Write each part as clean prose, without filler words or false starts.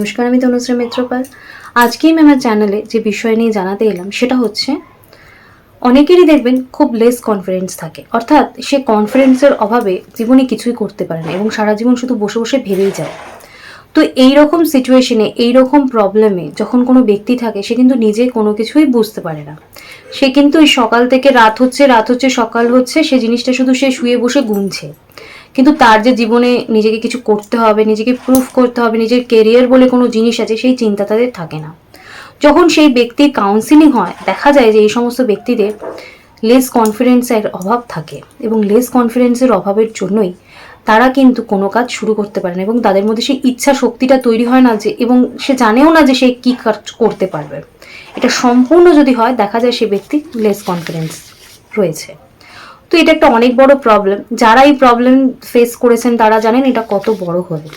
নমস্কার, আমি তনুশ্রী মিত্রপাল। আজকেই আমি আমার চ্যানেলে যে বিষয় নিয়ে জানাতে এলাম সেটা হচ্ছে, অনেকেরই দেখবেন খুব লেস কনফিডেন্স থাকে, অর্থাৎ সে কনফিডেন্সের অভাবে জীবনে কিছুই করতে পারে না এবং সারা জীবন শুধু বসে বসে ভেবেই যায়। তো এই রকম সিচুয়েশনে, এই রকম প্রবলেমে যখন কোনো ব্যক্তি থাকে, সে কিন্তু নিজে কোনো কিছুই বুঝতে পারে না। সে কিন্তু ওই সকাল থেকে রাত হচ্ছে, রাত হচ্ছে সকাল হচ্ছে, সে জিনিসটা শুধু সে শুয়ে বসে গুনছে। কিন্তু তার যে জীবনে নিজেকে কিছু করতে হবে, নিজেকে প্রুফ করতে হবে, নিজের কেরিয়ার বলে কোনো জিনিস আছে, সেই চিন্তা তাদের থাকে না। যখন সেই ব্যক্তির কাউন্সিলিং হয়, দেখা যায় যে এই সমস্ত ব্যক্তিদের লেস কনফিডেন্সের অভাব থাকে এবং লেস কনফিডেন্সের অভাবের জন্যই তারা কিন্তু কোনো কাজ শুরু করতে পারে না এবং তাদের মধ্যে সেই ইচ্ছা শক্তিটা তৈরি হয় না, যে এবং সে জানেও না যে সে কী কাজ করতে পারবে। এটা সম্পূর্ণ যদি হয়, দেখা যায় সে ব্যক্তি লেস কনফিডেন্স রয়েছে। তো এটা একটা অনেক বড় প্রবলেম। যারা এই প্রবলেম ফেস করেছেন তারা জানেন এটা কত বড় হবে।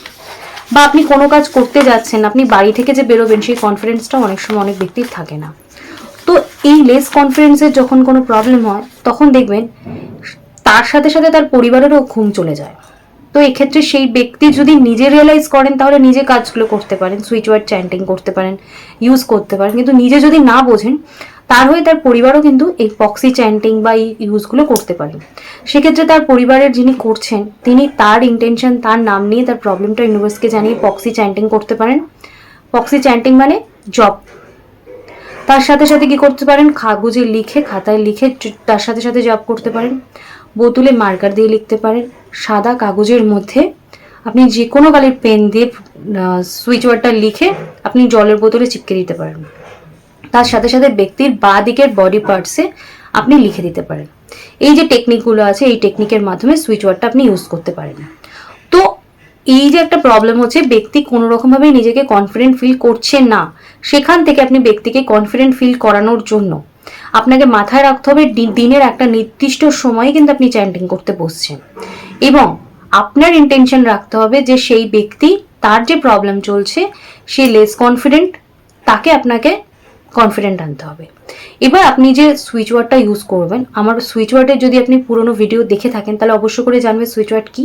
বা আপনি কোনো কাজ করতে যাচ্ছেন, আপনি বাড়ি থেকে যে বেরোবেন, সেই কনফিডেন্সটা অনেক সময় অনেক ব্যক্তির থাকে না। তো এই লেস কনফিডেন্সের যখন কোনো প্রবলেম হয়, তখন দেখবেন তার সাথে সাথে তার পরিবারেরও ঘুম চলে যায়। তো এক্ষেত্রে সেই ব্যক্তি যদি নিজে রিয়েলাইজ করেন, তাহলে নিজে কাজগুলো করতে পারেন, সুইচ ওয়ার্ড চ্যান্টিং করতে পারেন, ইউজ করতে পারেন। কিন্তু নিজে যদি না বোঝেন, তার হয়ে তার পরিবারও কিন্তু এই পক্সি চ্যান্টিং বা এই ইউজগুলো করতে পারেন। সেক্ষেত্রে তার পরিবারের যিনি করছেন, তিনি তার ইন্টেনশন, তার নাম নিয়ে তার প্রবলেমটা ইউনিভার্সকে জানিয়ে পক্সি চ্যান্টিং করতে পারেন। পক্সি চ্যান্টিং মানে জব। তার সাথে সাথে কি করতে পারেন, কাগজে লিখে, খাতায় লিখে তার সাথে সাথে জব করতে পারেন। বোতলে মার্কার দিয়ে লিখতে পারেন। সাদা কাগজের মধ্যে আপনি যে কোনো কালার পেন দিয়ে সুইচ ওয়ার্ডটা লিখে আপনি জলের বোতলে চিপকে দিতে পারেন। তার সাথে সাথে ব্যক্তির বাঁ দিকের বডি পার্টসে আপনি লিখে দিতে পারেন। এই যে টেকনিকগুলো আছে, এই টেকনিকের মাধ্যমে সুইচ ওয়ার্ডটা আপনি ইউজ করতে পারেন। তো এই যে একটা প্রবলেম হচ্ছে, ব্যক্তি কোনো রকমভাবে নিজেকে কনফিডেন্ট ফিল করছে না, সেখান থেকে আপনি ব্যক্তিকে কনফিডেন্ট ফিল করানোর জন্য আপনাকে মাথায় রাখতে হবে, দিনের একটা নির্দিষ্ট সময়ে কিন্তু আপনি চ্যান্টিং করতে বসছেন এবং আপনার ইন্টেনশন রাখতে হবে যে সেই ব্যক্তি, তার যে প্রবলেম চলছে, সে লেস কনফিডেন্ট, তাকে আপনাকে কনফিডেন্ট আনতে হবে। এবার আপনি যে সুইচ ওয়ার্ডটা ইউজ করবেন, আমার সুইচ ওয়ার্ডের যদি আপনি পুরোনো ভিডিও দেখে থাকেন, তাহলে অবশ্য করে জানবেন সুইচ ওয়ার্ড কি।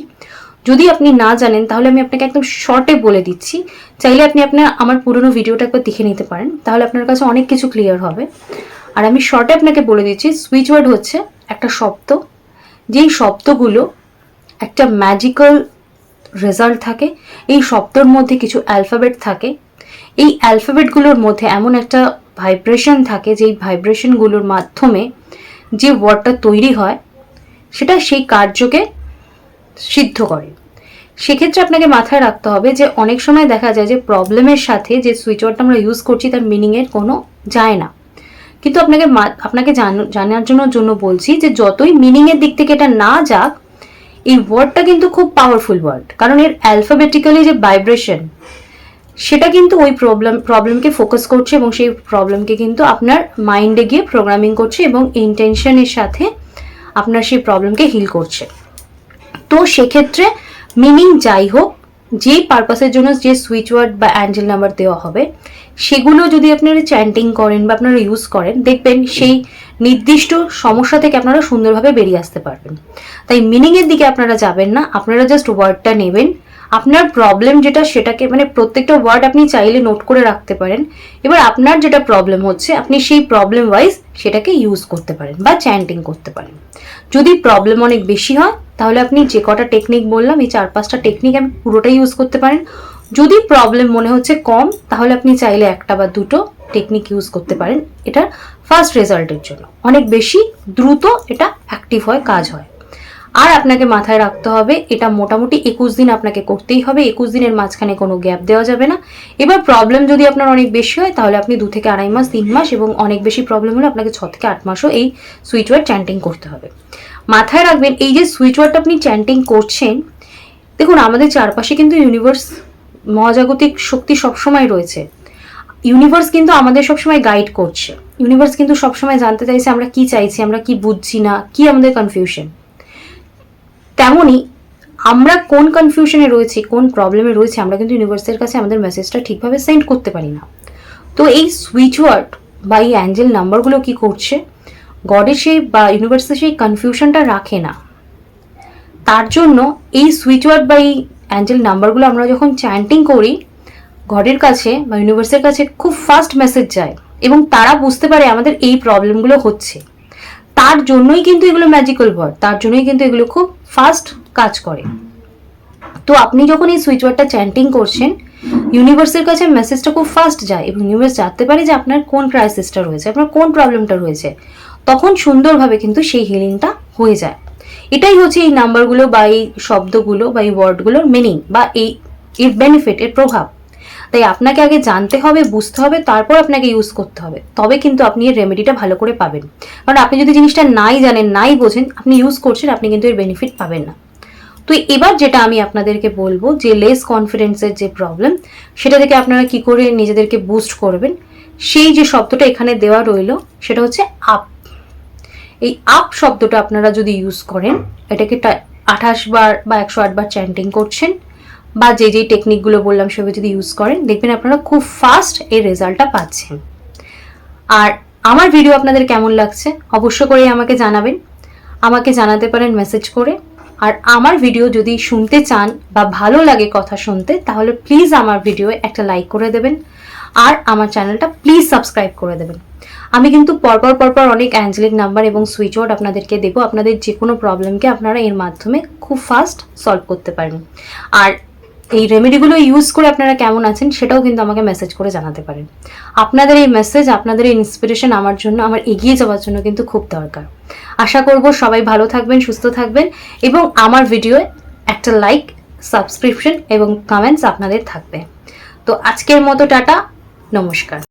যদি আপনি না জানেন, তাহলে আমি আপনাকে একদম শর্টে বলে দিচ্ছি। চাইলে আপনি আমার পুরোনো ভিডিওটা একবার দেখে নিতে পারেন, তাহলে আপনার কাছে অনেক কিছু ক্লিয়ার হবে। আর আমি শর্টে আপনাকে বলে দিচ্ছি, সুইচ ওয়ার্ড হচ্ছে একটা শব্দ, যেই শব্দগুলো একটা ম্যাজিক্যাল রেজাল্ট থাকে। এই শব্দের মধ্যে কিছু অ্যালফাবেট থাকে। এই অ্যালফাবেটগুলোর মধ্যে এমন একটা ভাইব্রেশন থাকে, যেই ভাইব্রেশনগুলোর মাধ্যমে যে ওয়ার্ডটা তৈরি হয়, সেটা সেই কার্যকে সিদ্ধ করে। সেক্ষেত্রে আপনাকে মাথায় রাখতে হবে যে অনেক সময় দেখা যায় যে প্রবলেমের সাথে যে সুইচ ওয়ার্ডটা আমরা ইউজ করছি, তার মিনিংয়ের কোনো যায় না। কিন্তু আপনাকে জানার জন্য বলছি যে যতই মিনিংয়ের দিক থেকে এটা না যাক, এই ওয়ার্ডটা কিন্তু খুব পাওয়ারফুল ওয়ার্ড, কারণ এর অ্যালফাবেটিক্যালি যে ভাইব্রেশন, সেটা কিন্তু ওই প্রবলেমকে ফোকাস করছে এবং সেই প্রবলেমকে কিন্তু আপনার মাইন্ডে গিয়ে প্রোগ্রামিং করছে এবং ইন্টেনশনের সাথে আপনার সেই প্রবলেমকে হিল করছে। তো সেক্ষেত্রে মিনিং যাই হোক, যেই পারপাসের জন্য যে সুইচ ওয়ার্ড বা অ্যাঞ্জেল নাম্বার দেওয়া হবে, সেগুলো যদি আপনারা চ্যান্টিং করেন বা আপনারা ইউজ করেন, দেখবেন সেই নির্দিষ্ট সমস্যা থেকে আপনারা সুন্দরভাবে বেরিয়ে আসতে পারবেন। তাই মিনিংয়ের দিকে আপনারা যাবেন না, আপনারা জাস্ট ওয়ার্ডটা নেবেন। আপনার প্রবলেম যেটা, সেটাকে প্রত্যেকটা ওয়ার্ড আপনি চাইলে নোট করে রাখতে পারেন। এবার আপনার যেটা প্রবলেম হচ্ছে, আপনি সেই প্রবলেম ওয়াইজ সেটাকে ইউজ করতে পারেন বা চ্যান্টিং করতে পারেন। যদি প্রবলেম অনেক বেশি হয়, তাহলে আপনি যে কটা টেকনিক বললাম, এই 4-5টা টেকনিক আপনি পুরোটাই ইউজ করতে পারেন। যদি প্রবলেম মনে হচ্ছে কম, তাহলে আপনি চাইলে 1টা বা 2টো টেকনিক ইউজ করতে পারেন এটার ফার্স্ট রেজাল্টের জন্য। অনেক বেশি দ্রুত এটা অ্যাক্টিভ হয়, কাজ হয়। আর আপনাকে মাথায় রাখতে হবে, এটা মোটামুটি 21 দিন আপনাকে করতেই হবে। 21 দিনের মাঝখানে কোনো গ্যাপ দেওয়া যাবে না। এবার প্রবলেম যদি আপনার অনেক বেশি হয়, তাহলে আপনি 2 থেকে 2.5 মাস, 3 মাস, এবং অনেক বেশি প্রবলেম হলে আপনাকে 6 থেকে 8 মাসও এই সুইচ ওয়ার্ড চ্যান্টিং করতে হবে। মাথায় রাখবেন, এই যে সুইচ ওয়ার্ডটা আপনি চ্যান্টিং করছেন, দেখুন আমাদের চারপাশে কিন্তু ইউনিভার্স, মহাজাগতিক শক্তি সবসময় রয়েছে। ইউনিভার্স কিন্তু আমাদের সবসময় গাইড করছে। ইউনিভার্স কিন্তু সবসময় জানতে চাইছে আমরা কি চাইছি, আমরা কি বুঝছি না, কি আমাদের কনফিউশন। তেমনই আমরা কোন কনফিউশনে রয়েছি, কোন প্রবলেমে রয়েছে, আমরা কিন্তু ইউনিভার্সের কাছে আমাদের মেসেজটা ঠিকভাবে সেন্ড করতে পারি না। তো এই সুইচ ওয়ার্ড বা এই অ্যাঞ্জেল নাম্বারগুলো কি করছে, গডের সেই বা ইউনিভার্সের সেই কনফিউশনটা রাখে না। তার জন্য এই সুইচ ওয়ার্ড বা এই অ্যাঞ্জেল নাম্বারগুলো আমরা যখন চ্যান্টিং করি, গডের কাছে বা ইউনিভার্সের কাছে খুব ফাস্ট মেসেজ যায় এবং তারা বুঝতে পারে আমাদের এই প্রবলেমগুলো হচ্ছে। তার জন্যই কিন্তু এগুলো ম্যাজিক্যাল ওয়ার্ড, তার জন্যই কিন্তু এগুলো খুব ফাস্ট কাজ করে। তো আপনি যখন এই সুইচ ওয়ার্ডটা চ্যান্টিং করছেন, ইউনিভার্সের কাছে মেসেজটা খুব ফাস্ট যায় এবং ইউনিভার্স জানতে পারে যে আপনার কোন ক্রাইসিসটা রয়েছে, আপনার কোন প্রবলেমটা রয়েছে। তখন সুন্দরভাবে কিন্তু সেই হিলিংটা হয়ে যায়। এটাই হচ্ছে এই নাম্বারগুলো বা এই শব্দগুলো বা এই ওয়ার্ডগুলোর মিনিং বা এর বেনিফিট, এর প্রভাব। তাই আপনাকে আগে জানতে হবে, বুঝতে হবে, তারপর আপনাকে ইউজ করতে হবে, তবে কিন্তু আপনি এর রেমেডিটা ভালো করে পাবেন। কারণ আপনি যদি জিনিসটা নাই জানেন, নাই বোঝেন, আপনি ইউজ করছেন, আপনি কিন্তু এর বেনিফিট পাবেন না। তো এবার যেটা আমি আপনাদেরকে বলবো, যে লেস কনফিডেন্সের যে প্রবলেম, সেটা থেকে আপনারা কি করে নিজেদেরকে বুস্ট করবেন, সেই যে শব্দটা এখানে দেওয়া রইল সেটা হচ্ছে আপ। এই আপ শব্দটা আপনারা যদি ইউজ করেন, এটাকে 28 বার বা 108 বার চ্যান্টিং করছেন, বা যে টেকনিকগুলো বললাম সেভাবে যদি ইউজ করেন, দেখবেন আপনারা খুব ফাস্ট এই রেজাল্টটা পাচ্ছেন। আর আমার ভিডিও আপনাদের কেমন লাগছে অবশ্য করেই আমাকে জানাবেন, আমাকে জানাতে পারেন মেসেজ করে। আর আমার ভিডিও যদি শুনতে চান বা ভালো লাগে কথা শুনতে, তাহলে প্লিজ আমার ভিডিও একটা লাইক করে দেবেন আর আমার চ্যানেলটা প্লিজ সাবস্ক্রাইব করে দেবেন। আমি কিন্তু পরপর অনেক অ্যাঞ্জেলিক নাম্বার এবং সুইচ ওয়ার্ড আপনাদেরকে দেবো, আপনাদের যে কোনো প্রবলেমকে আপনারা এর মাধ্যমে খুব ফাস্ট সলভ করতে পারেন। আর এই রেমেডিগুলো ইউজ করে আপনারা কেমন আছেন সেটাও কিন্তু আমাকে মেসেজ করে জানাতে পারেন। আপনাদের এই মেসেজ, আপনাদের এই ইন্সপিরেশন আমার জন্য, আমার এগিয়ে যাওয়ার জন্য কিন্তু খুব দরকার। আশা করব সবাই ভালো থাকবেন, সুস্থ থাকবেন এবং আমার ভিডিওয়ে একটা লাইক, সাবস্ক্রিপশন এবং কমেন্টস আপনাদের থাকবে। তো আজকের মতো টাটা, নমস্কার।